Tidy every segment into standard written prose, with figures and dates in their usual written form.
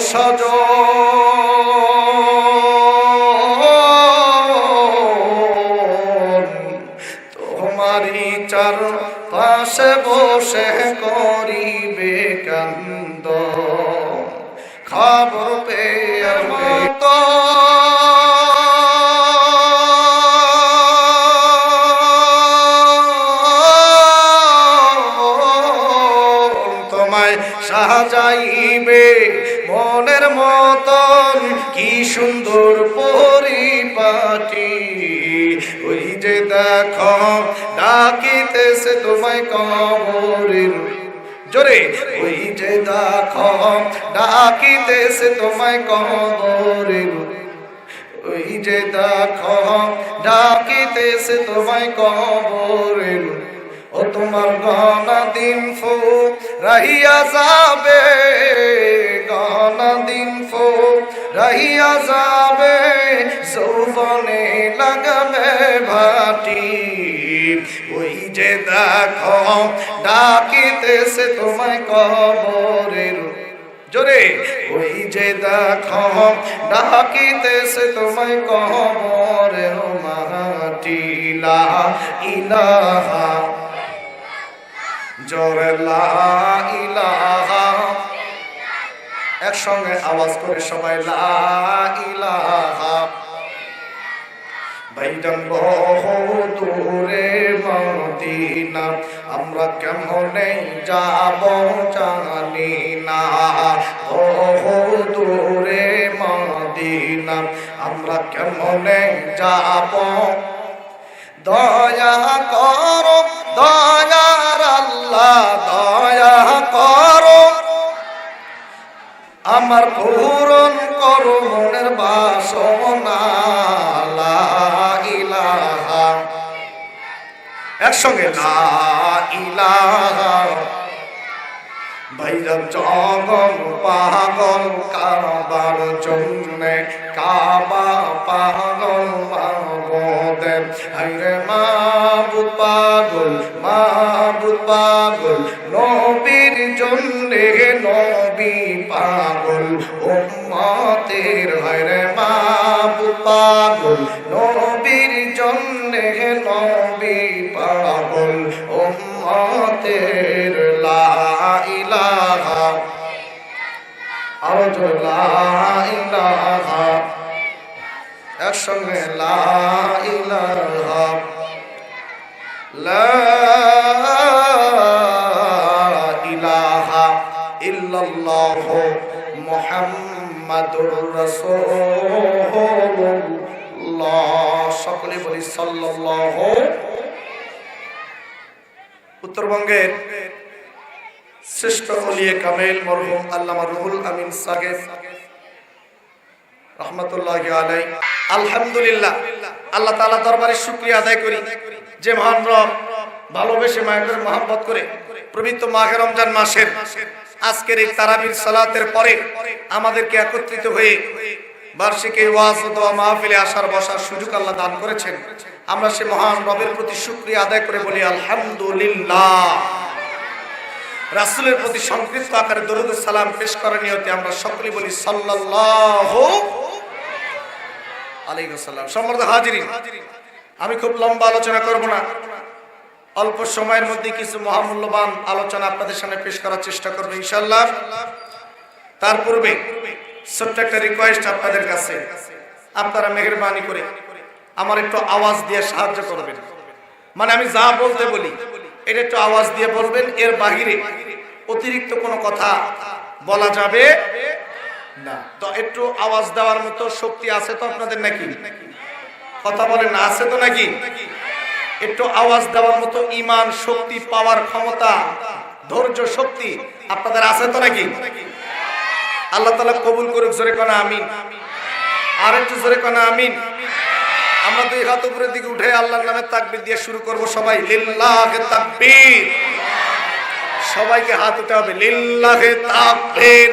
সজন তোমারি চার পাশে বসে করিবে কান্দ খবর পেয়ে তো তোমায় সাজাইবে মনের মতন কি সুন্দর পরিপাটি ওই যে দেখো ডাকিতেছে তোমায় কবরের জোরে ওই যে দেখো ডাকিতেছে তোমায় কবরের ওই যে দেখো ডাকিতেছে তোমায় কবরের ও তোমার গনা দিন ফু রহিয়া যাবে গনা দিন ফু রহিয়া যাবে যৌবনে লাগবে ভাটি ওই যে দেখো ডাকিতেছে তোমায় কবরের জোরে ওই যে দেখো ডাকিতেছে তোমায় কবরের মাটি লা ইলাহা জোরে লা ইলাহা একসঙ্গে আওয়াজ করে সবাই লা ইলাহা ভাইজান বহু দূরে মদিনা আমরা কেমনে যাব জানি না বহু দূরে মদিনা আমরা কেমনে যাব দয়া করো দয়ার আল্লাহ দয়া করো আমার পূরণ করো মনের বাসনা লা ইলাহা একসঙ্গে লা ইলাহা ভাইজান জগন পাগল কাবার জন্যে কাবা পাগল মাবুদের হায়রে মাবুদ পাগল নবীর জন্যে নবী পাগল উম্মতের হায়রে মাবুদ পাগল নবীর জন্যে নবী পাগল উম্মতের লা ইলাহা আরো লা ইলাহা একসঙ্গে লা ইলাহা লা ইলাহা ইল্লাল্লাহ মুহাম্মাদুর রাসূলুল্লাহ সকলে বলি সাল্লাল্লাহু উত্তরবঙ্গের শ্রেষ্ঠ ওলিয়ে কামেল মরহুম আল্লামা রুহুল আমিন সাহেব রহমতুল্লাহি আলাইহি আলহামদুলিল্লাহ আল্লাহ তাআলা দরবারে শুকরিয়া আদায় করি যে মহান রব ভালোবেসে মায়া করে মহব্বত করে পবিত্র মাহে রমজান মাসের আজকের এই তারাবির সালাতের পরে আমাদেরকে একত্রিত হয়ে বার্ষিক এই ওয়াজ ও দোয়া মাহফিলে আসার বসার সুযোগ আল্লাহ দান করেছেন আমরা সে মহান রবের প্রতি শুকরিয়া আদায় করে বলি আলহামদুলিল্লাহ রাসূলের প্রতি সংক্ষিপ্ত আকারে দরুদ ও সালাম পেশ করার নিয়তে আমরা সকলেই বলি সাল্লাল্লাহু আলাইহি ওয়াসাল্লাম সম্মানিত হাজিরিন আমি খুব লম্বা আলোচনা করব না অল্প সময়ের মধ্যে কিছু মহামূল্যবান আলোচনা আপনাদের সামনে পেশ করার চেষ্টা করব ইনশাআল্লাহ তার পূর্বে ছোট্ট একটা রিকোয়েস্ট আপনাদের কাছে আপনারা মেহেরবানি করে আমার একটু আওয়াজ দিয়ে সাহায্য করবেন মানে আমি যা বলতে বলি এটা একটু আওয়াজ দিয়ে বলবেন এর বাহিরে অতিরিক্ত কোনো কথা বলা যাবে না তো একটু আওয়াজ দেওয়ার মতো শক্তি আছে তো আপনাদের নাকি কথা বলেন না আছে তো নাকি একটু আওয়াজ দেওয়ার মতো ঈমান শক্তি পাওয়ার ক্ষমতা ধৈর্য শক্তি আপনাদের আছে তো নাকি আল্লাহ তাআলা কবুল করুক জোরে কোনা আমিন আর একটু জোরে কোনা আমিন আমরা দুই হাত উপরের দিকে উঠে আল্লাহর নামে তাকবীর দিয়ে শুরু করব সবাই লিল্লাহি তাকবীর সবাইকে হাত উঠাতে হবে লিল্লাহি তাকবীর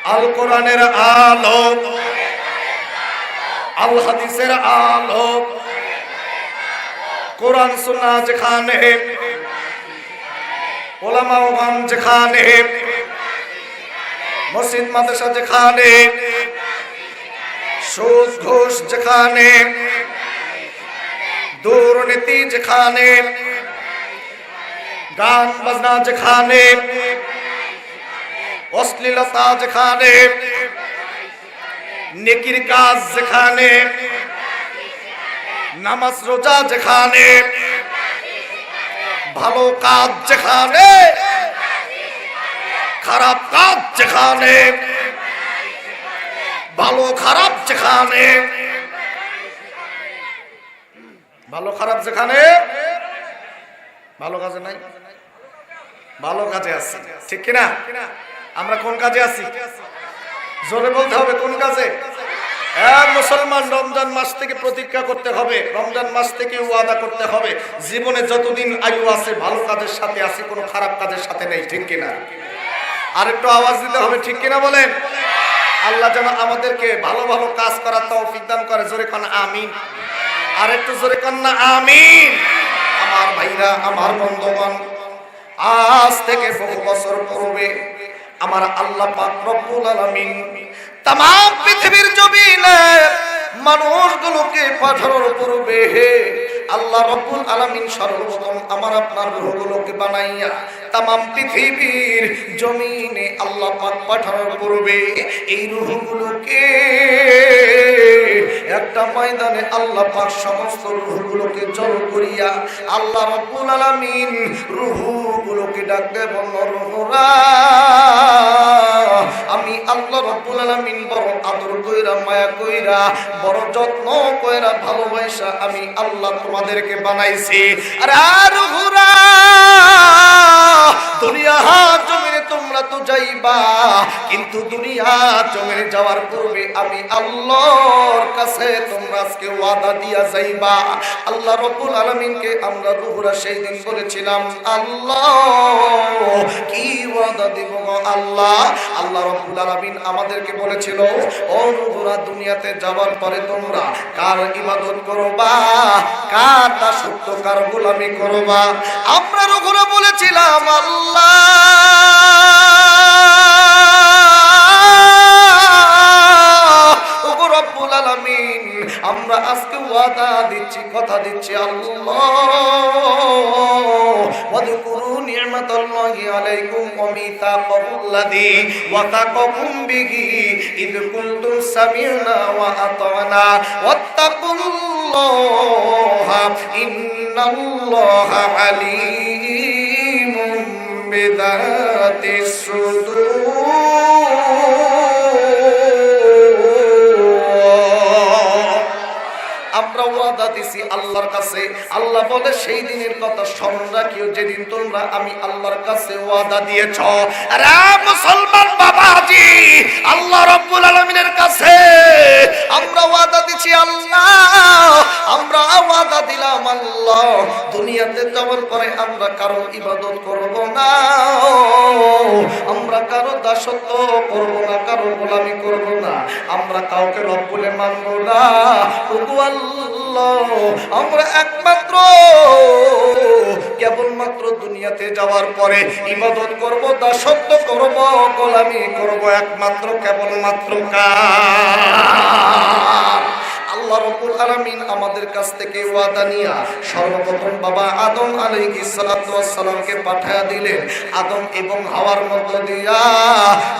আল কোরআনের আলো আল হাদিসের আলো কোরআন সুন্নাহ যেখানে ওলামা ওমান যেখানে মসজিদ মাদ্রাসা যেখানে, সুদ ঘুষ যেখানে, দুর্নীতি যেখানে, গান বাজনা যেখানে, অশ্লীলতা যেখানে, নেকির কাজ যেখানে, নামাজ রোজা যেখানে, ভালো কাজ যেখানে, খারাপ কাজ যেখানে, ভালো খারাপ যেখানে, ভালো খারাপ যেখানে, ভালো কাজে নাই, ভালো কাজে আছি, ঠিক কিনা? আমরা কোন কাজে আছি? জোরে বলতে হবে, কোন কাজে? মুসলমান রমজান মাস থেকে প্রতিজ্ঞা করতে হবে, রমজান মাস থেকে ওয়াদা করতে হবে, জীবনে যতদিন আয়ু আছে ভালো কাজের সাথে আছি, কোনো খারাপ কাজের সাথে নেই, ঠিক কিনা? আর একটু আওয়াজ দিতে হবে, ঠিক কিনা বলেন? আল্লাহ যেন আমাদেরকে ভালো ভালো কাজ করার তৌফিক দান করে। জোরে কান আমিন। আর একটু জোরে কান না আমিন। আমার ভাইরা, আমার বন্ধুগণ, আজ থেকে বহু বছর পূর্বে আমার আল্লাহ পাক রব্বুল আলামিন তাম পৃথিবীর জমিনে মানুষগুলোকে পাঠানোর পূর্বে আল্লাহ রব্বুল আলামিন সর্বপ্রথম আমার আপনার রূহগুলোকে বানাইয়া তাম পৃথিবীর জমিনে আল্লাহ পাক পাঠানোর পূর্বে এই রূহগুলোকে একটা ময়দানে আল্লাহ পাক সমস্ত রূহগুলোকে জড়ো করিয়া আল্লাহ রব্বুল আলামিন রূহগুলোকে ডাকতে বলল, রূহরা আমি আল্লাহ রব্বুল আলামিন বড় আদর কইরা, মায়া কইরা, বড় যত্ন কইরা, ভালোবাসা আমি আল্লাহ তোমাদেরকে বানাইছি। আরে রূহরা দুনিয়া জমিনে তোমরা তো যাইবা, কিন্তু দুনিয়া জমিনে যাওয়ার পূর্বে আমি আল্লাহর কাছে তোমরা আজকে ওয়াদা দিয়া যাইবা। আল্লাহ রব্বুল আলামিনকে আমরা রূহরা সেই দিন বলেছিলাম, আল্লাহ কি ওয়াদা দিব গো আল্লাহ? আল্লাহ রব্বুল আলামিন আমাদেরকে বলেছিল, ও রূহরা দুনিয়াতে যাওয়ার পরে তোমরা কার ইবাদত করবা, কার দাসত্ব, কার গোলামি করবা? আমরা রূহরা বলেছিলাম, আল্লাহ রব্বুল আলামিন আমরা আজকে ওয়াদা দিচ্ছি, কথা দিচ্ছি, আল্লাহ ওয়াযকুরু নি'মাতাল্লাহি আলাইকুম ওয়া মিসাকাল্লাযী ওয়াসাকাকুম বিহি ইয কুনতুম সামি'না ওয়া আতা'না ওয়াত্তাকুল্লাহা ইন্নাল্লাহা আলীমুম বিযাতিস সুদূর। আমরা ওয়াদা দিছি আল্লাহর কাছে। আল্লাহ বলে সেই দিনের কথা স্মরণ রাখিও যেদিন তোমরা আমি আল্লাহর কাছে ওয়াদা দিয়েছ। আরে মুসলমান বাবাজি, আল্লাহ রাব্বুল আলামিনের কাছে আমরা ওয়াদা দিছি। আল্লাহ আমরা ওয়াদা দিলাম, আল্লাহ দুনিয়াতে যাওয়ার পরে আমরা কারো ইবাদত করব না, আমরা কারো দাসত্ব করব না, কারো গোলামি করব না, আমরা কাউকে রব বলে মানব না। আমরা একমাত্র কেবলমাত্র দুনিয়াতে যাওয়ার পরে ইবাদত করব, দাসত্ব করব, গোলামি করব একমাত্র কেবলমাত্র কার? আল্লাহ রাব্বুল আলামিন আমাদের কাছ থেকে ওয়াদা নিয়া সর্বপ্রথম বাবা আদম আলাইহিস সালাতু ওয়াস সালামকে পাঠায়া দিলেন। আদম এবং হাওয়ার মধ্য দিয়া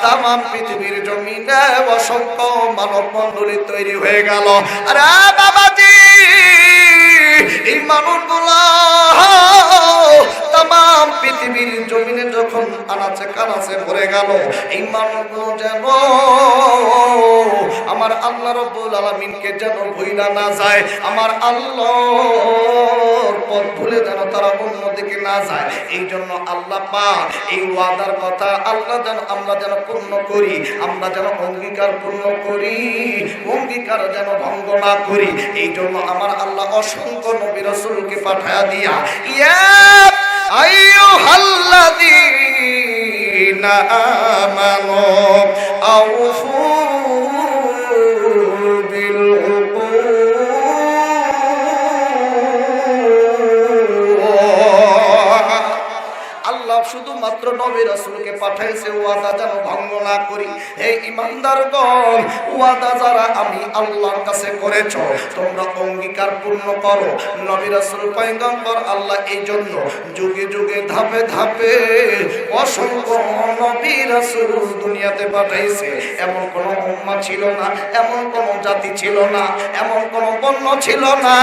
তামাম পৃথিবীর জমিনে অসংখ্য মানব মণ্ডলী তৈরি হয়ে গেল। আরে বাবাজি, এই মানুষগুলো তামাম পৃথিবীর জমিনে যখন আনাচে কানাচে ভরে গেল, এই মানুষগুলো যেন আমার আল্লাহ রাব্বুল আলামিনকে যেন ভুইলা না যায়, আমার আল্লাহর পথ ভুলে যেন তারা অন্যদিকে না যায়। এই জন্য আল্লাহ পাক এই ওয়াদার কথা আল্লাহ যেন আমরা যেন পূর্ণ করি, আমরা যেন অঙ্গীকার পূর্ণ করি, অঙ্গীকার যেন ভঙ্গ না করি। এই জন্য আমার আল্লাহ অসংখ্য নবী রাসূলকে পাঠায়া দিয়া, ইয়া আইয়ুহাল্লাযীনা আমানু আউফু বিল উকুদ। আল্লাহ শুধুমাত্র নবী রাসূলকে পাঠাইছে ওয়াদা যেন ভঙ্গ না করি। এই ঈমানদারগণ, ওয়াদা যারা আমি আল্লাহর কাছে করেছো তোমরা অঙ্গীকার পূর্ণ করো। নবী রাসূল পয়গম্বর আল্লাহ এই জন্য যুগে যুগে ধাপে ধাপে অসংখ্য নবী রাসূল দুনিয়াতে পাঠাইছে। এমন কোন উম্মাহ ছিল না, এমন কোন জাতি ছিল না, এমন কোন বর্ণ ছিল না,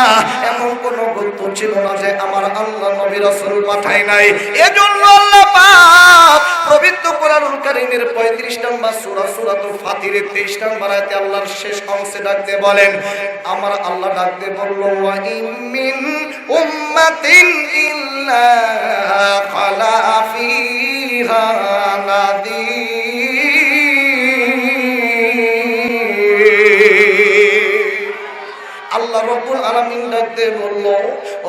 এমন কোন গোত্র ছিল না যে আমার আল্লাহ নবী রাসূল পাঠায় নাই। এজন্য আল্লাহ পাক পবিত্র কোরআনুল কারীমের 35 নম্বর সূরা সূরাতুল ফাতিরের 23 নম্বর আয়াতে আল্লাহর শেষ অংশে ডাকতে বলেন, আমার আল্লাহ ডাকতে বলল ওয়া ইম মিন উম্মাতিন ইল্লা খালা ফিহা নাযীর। আল্লাহ রাব্বুল আলামিন ডাকতে বলল,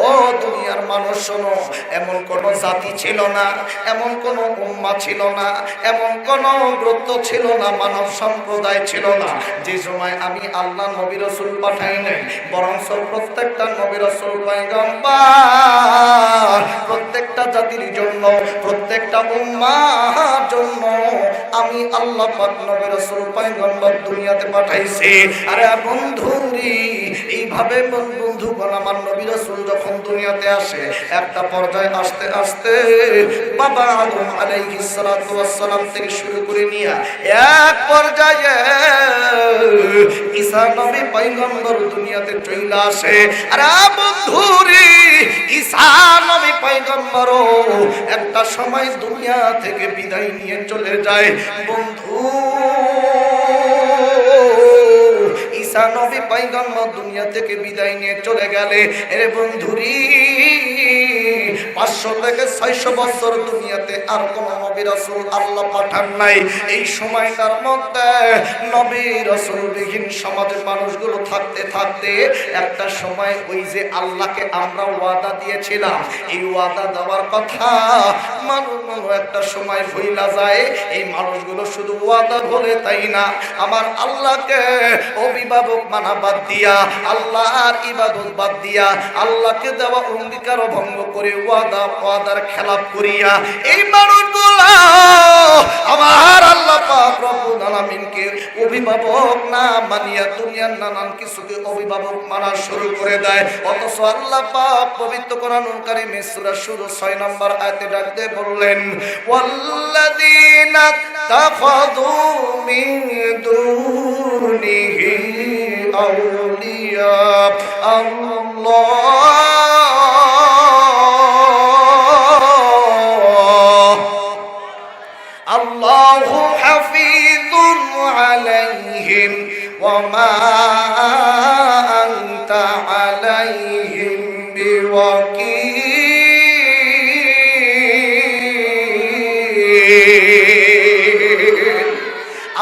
ও দুনিয়ার মানুষ শোনো, এমন কোন জাতি ছিল না, এমন কোন উম্মাহ ছিল না, এমন কোন গোত্র ছিল না, মানব সম্প্রদায় ছিল না যে সময় আমি আল্লাহ নবী রাসূল পাঠাই নাই। বরং প্রত্যেকটা নবী রাসূল পয়গম্বর প্রত্যেকটা জাতির জন্য, প্রত্যেকটা উম্মাহর জন্য আমি আল্লাহ পাক নবী রাসূল পয়গম্বর দুনিয়াতে পাঠাইছি। আরে বন্ধুরি, এইভাবে বন্ধুগণ আমার নবী রাসূল যখন দুনিয়াতে আসে একটা পর্যায়ে আস্তে আস্তে বাবা আদম আলাইহিস সালাতু ওয়াস সালাম থেকে শুরু করে নিয়ে এক পর্যায়ে ঈসা নবী পয়গম্বর দুনিয়াতে চলে আসে। আর বন্ধুরে ঈসা নবী পয়গম্বর একটা সময় দুনিয়া থেকে বিদায় নিয়ে চলে যায়। বন্ধু, ঈসা নবী পয়গম্বর দুনিয়া থেকে বিদায় নিয়ে চলে গেলে এরে বন্ধুরি 500 থেকে 600 বছর দুনিয়াতে আর কোন নবী রাসূল আল্লাহ পাঠান নাই। এই সময়টার মধ্যে নবী রাসূলবিহীন সমাজের মানুষগুলো থাকতে থাকতে একটা সময় ওই যে আল্লাহকে আমরা ওয়াদা দিয়েছিলাম, এই ওয়াদা দেওয়ার কথা মানুষগুলো একটা সময় ভুইলা যায়। এই মানুষগুলো শুধু ওয়াদা বলে তাই না, আমার আল্লাহকে অভিভাবক মানা বাদ দিয়া, আল্লাহর ইবাদত বাদ দিয়া, আল্লাহকে দেওয়া অঙ্গীকার ভঙ্গ করে ওয়াদার খেলাপ করিয়া এই মানুষগুলো আমার আল্লাহ পাক রব্বুল আলামিনকে অভিভাবক না মানিয়া দুনিয়ার নানান কিছুকে অভিভাবক মানা শুরু করে দেয়। অথচ আল্লাহ পাক পবিত্র কোরআনুল কারীমে সূরা শুরু 6 নম্বর আয়াতে ডাকতে বললেন, ওয়াল্লাযীনা তাখাযু মিন দুনিহি আউলিয়া আল্লাহু হাফিযুন আলাইহিম ওয়া মা আনতা আলাইহিম বিওয়াকিল।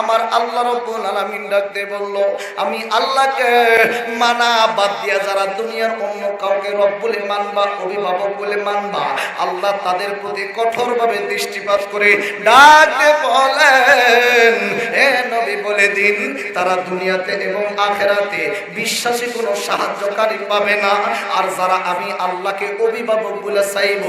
আমার আল্লাহ রাব্বুল আলামিন ডাকতে বলল, আমি আল্লাহকে মানা বাদ দিয়া যারা দুনিয়ার অন্য কাউকে রব বলে মানবা, অভিভাবক বলে মানবা, আল্লাহ তাদের প্রতি কঠোরভাবে দৃষ্টিপাত করে ডাকতে বলেন, হে নবী বলে দিন তারা দুনিয়াতে এবং আখিরাতে বিশ্বাসী কোনো সাহায্যকারী পাবে না। আর যারা আমি আল্লাহকে অভিভাবক বলে চাইব